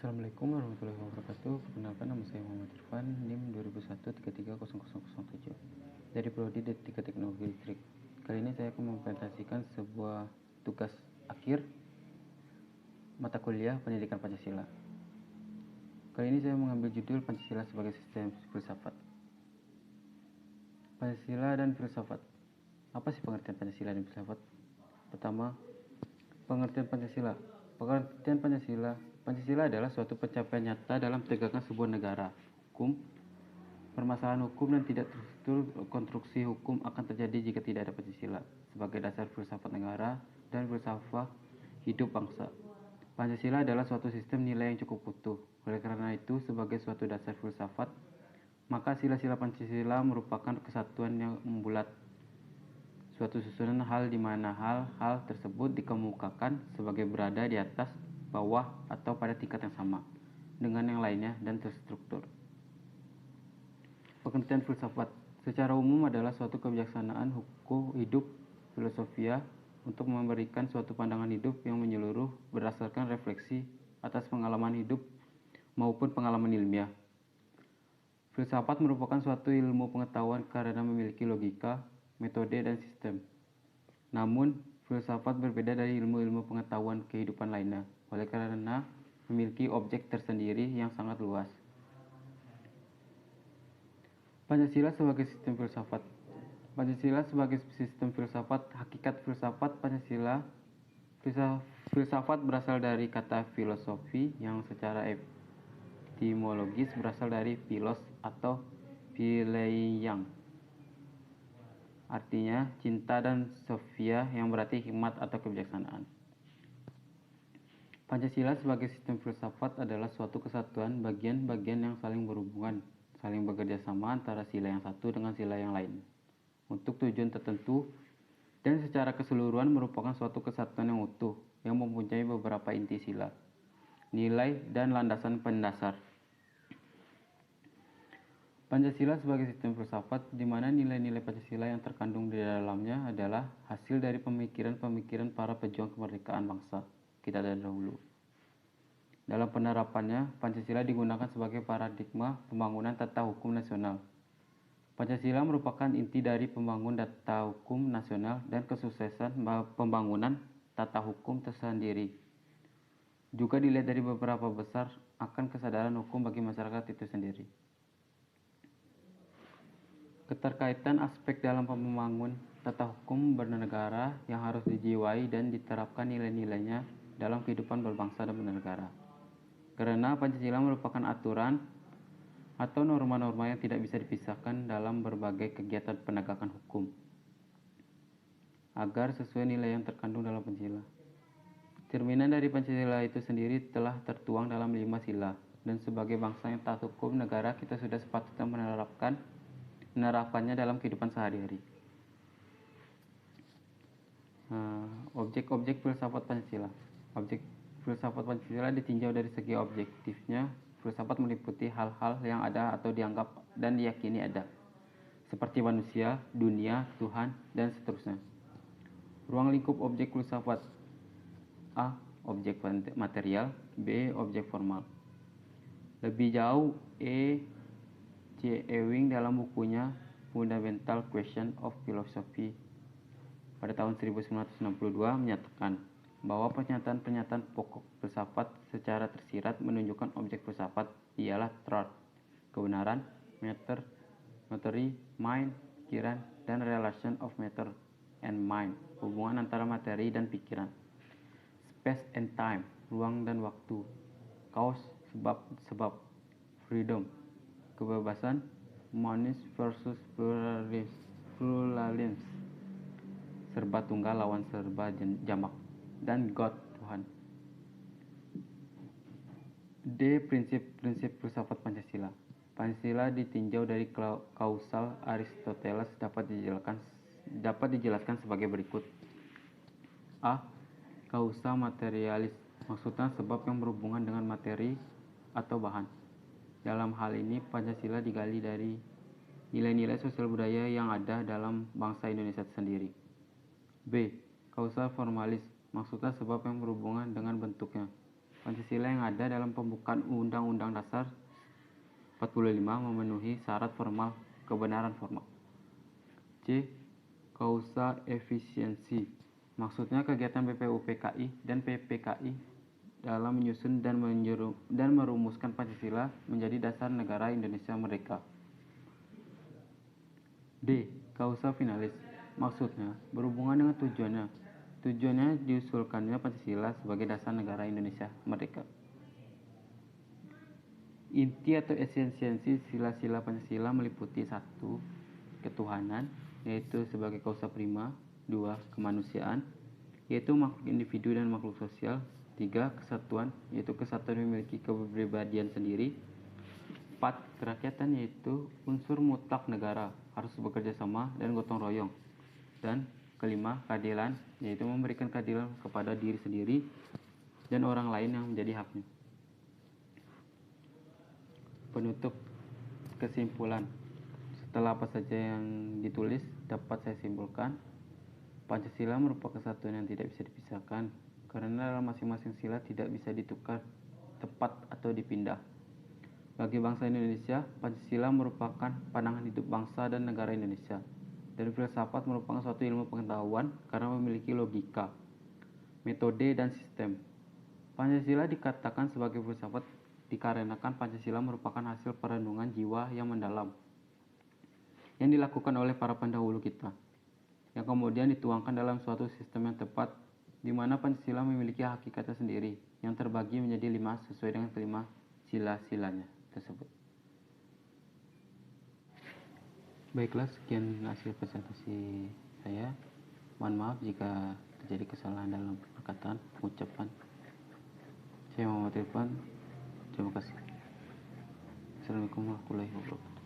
Assalamualaikum warahmatullahi wabarakatuh. Perkenalkan, nama saya Muhammad Irfan, NIM 2021-330000 dari Prodi D3 Teknologi Listrik. Kali ini saya akan mempresentasikan sebuah tugas akhir mata kuliah Pendidikan Pancasila. Kali ini saya mengambil judul Pancasila sebagai Sistem Filsafat. Pancasila dan filsafat. Apa sih pengertian Pancasila dan filsafat? Pertama, pengertian Pancasila. Pengertian Pancasila adalah suatu pencapaian nyata dalam tegaknya sebuah negara. Hukum, permasalahan hukum dan tidak terstruktur konstruksi hukum akan terjadi jika tidak ada Pancasila sebagai dasar filsafat negara dan filsafat hidup bangsa. Pancasila adalah suatu sistem nilai yang cukup utuh. Oleh karena itu, sebagai suatu dasar filsafat, maka sila-sila Pancasila merupakan kesatuan yang membulat, suatu susunan hal di mana hal-hal tersebut dikemukakan sebagai berada di atas, bawah, atau pada tingkat yang sama dengan yang lainnya dan terstruktur. Pengertian filsafat secara umum adalah suatu kebijaksanaan hukum hidup filosofia untuk memberikan suatu pandangan hidup yang menyeluruh berdasarkan refleksi atas pengalaman hidup maupun pengalaman ilmiah. Filsafat merupakan suatu ilmu pengetahuan karena memiliki logika, metode, dan sistem. Namun, filsafat berbeda dari ilmu-ilmu pengetahuan kehidupan lainnya, oleh karena memiliki objek tersendiri yang sangat luas. Pancasila sebagai sistem filsafat. Pancasila sebagai sistem filsafat. Hakikat filsafat Pancasila. Filsafat berasal dari kata filosofi yang secara etimologis berasal dari philos atau phileian, artinya cinta, dan sophia yang berarti hikmat atau kebijaksanaan. Pancasila sebagai sistem filsafat adalah suatu kesatuan bagian-bagian yang saling berhubungan, saling bekerja sama antara sila yang satu dengan sila yang lain untuk tujuan tertentu, dan secara keseluruhan merupakan suatu kesatuan yang utuh yang mempunyai beberapa inti sila, nilai, dan landasan pendasar. Pancasila sebagai sistem filsafat, di mana nilai-nilai Pancasila yang terkandung di dalamnya adalah hasil dari pemikiran-pemikiran para pejuang kemerdekaan bangsa kita dari dahulu. Dalam penerapannya, Pancasila digunakan sebagai paradigma pembangunan tata hukum nasional. Pancasila merupakan inti dari pembangunan tata hukum nasional dan kesuksesan pembangunan tata hukum tersendiri. Juga dilihat dari beberapa besar akan kesadaran hukum bagi masyarakat itu sendiri. Keterkaitan aspek dalam pembangunan tata hukum bernegara yang harus dijiwai dan diterapkan nilai-nilainya dalam kehidupan berbangsa dan bernegara. Karena Pancasila merupakan aturan atau norma-norma yang tidak bisa dipisahkan dalam berbagai kegiatan penegakan hukum agar sesuai nilai yang terkandung dalam Pancasila. Cerminan dari Pancasila itu sendiri telah tertuang dalam 5 sila, dan sebagai bangsa yang taat hukum negara, kita sudah sepatutnya menerapkannya dalam kehidupan sehari-hari. Objek-objek filsafat Pancasila. Objek filsafat Pancasila ditinjau dari segi objektifnya. Filsafat meliputi hal-hal yang ada atau dianggap dan diyakini ada, seperti manusia, dunia, Tuhan, dan seterusnya. Ruang lingkup objek filsafat. A. Objek material. B. Objek formal. Lebih jauh, C. Ewing dalam bukunya Fundamental Question of Philosophy pada tahun 1962 menyatakan bahwa pernyataan-pernyataan pokok filsafat secara tersirat menunjukkan objek filsafat ialah truth, kebenaran, matter, matery, mind, pikiran, dan relation of matter and mind, hubungan antara materi dan pikiran, space and time, ruang dan waktu, cause, sebab, freedom, kebebasan, monism versus pluralism, serba tunggal lawan serba jamak, dan God, Tuhan. D. Prinsip-prinsip filsafat Pancasila. Pancasila ditinjau dari kausal Aristoteles dapat dijelaskan sebagai berikut. A. Kausa materialis, maksudnya sebab yang berhubungan dengan materi atau bahan. Dalam hal ini, Pancasila digali dari nilai-nilai sosial budaya yang ada dalam bangsa Indonesia sendiri. B. Kausal formalis, maksudnya sebab yang berhubungan dengan bentuknya. Pancasila Pancasila yang ada dalam pembukaan Undang-Undang Dasar 45 memenuhi syarat formal kebenaran formal. C. Kausa efisiensi. Maksudnya kegiatan BPUPKI dan PPKI dalam menyusun dan merumuskan Pancasila menjadi dasar negara Indonesia merdeka. D. Kausa finalis. Maksudnya berhubungan dengan tujuannya. Tujuannya diusulkannya Pancasila sebagai dasar negara Indonesia merdeka. Inti atau esensi sila-sila Pancasila meliputi 1. Ketuhanan, yaitu sebagai kausa prima. 2. Kemanusiaan, yaitu makhluk individu dan makhluk sosial. 3. Kesatuan, yaitu kesatuan memiliki kepribadian sendiri. 4. Kerakyatan, yaitu unsur mutlak negara, harus bekerja sama dan gotong royong. Dan kelima, keadilan, yaitu memberikan keadilan kepada diri sendiri dan orang lain yang menjadi haknya. Penutup. Kesimpulan. Setelah apa saja yang ditulis dapat saya simpulkan, Pancasila merupakan kesatuan yang tidak bisa dipisahkan, karena dalam masing-masing sila tidak bisa ditukar tepat atau dipindah. Bagi bangsa Indonesia, Pancasila merupakan pandangan hidup bangsa dan negara Indonesia, dan filsafat merupakan suatu ilmu pengetahuan karena memiliki logika, metode, dan sistem. Pancasila dikatakan sebagai filsafat dikarenakan Pancasila merupakan hasil perenungan jiwa yang mendalam yang dilakukan oleh para pendahulu kita, yang kemudian dituangkan dalam suatu sistem yang tepat, di mana Pancasila memiliki hakikatnya sendiri yang terbagi menjadi 5 sesuai dengan kelima sila-silanya tersebut. Baiklah, sekian hasil presentasi saya. Mohon maaf jika terjadi kesalahan dalam perkataan, ucapan. Saya Muhammad Irfan. Terima kasih. Assalamualaikum warahmatullahi wabarakatuh.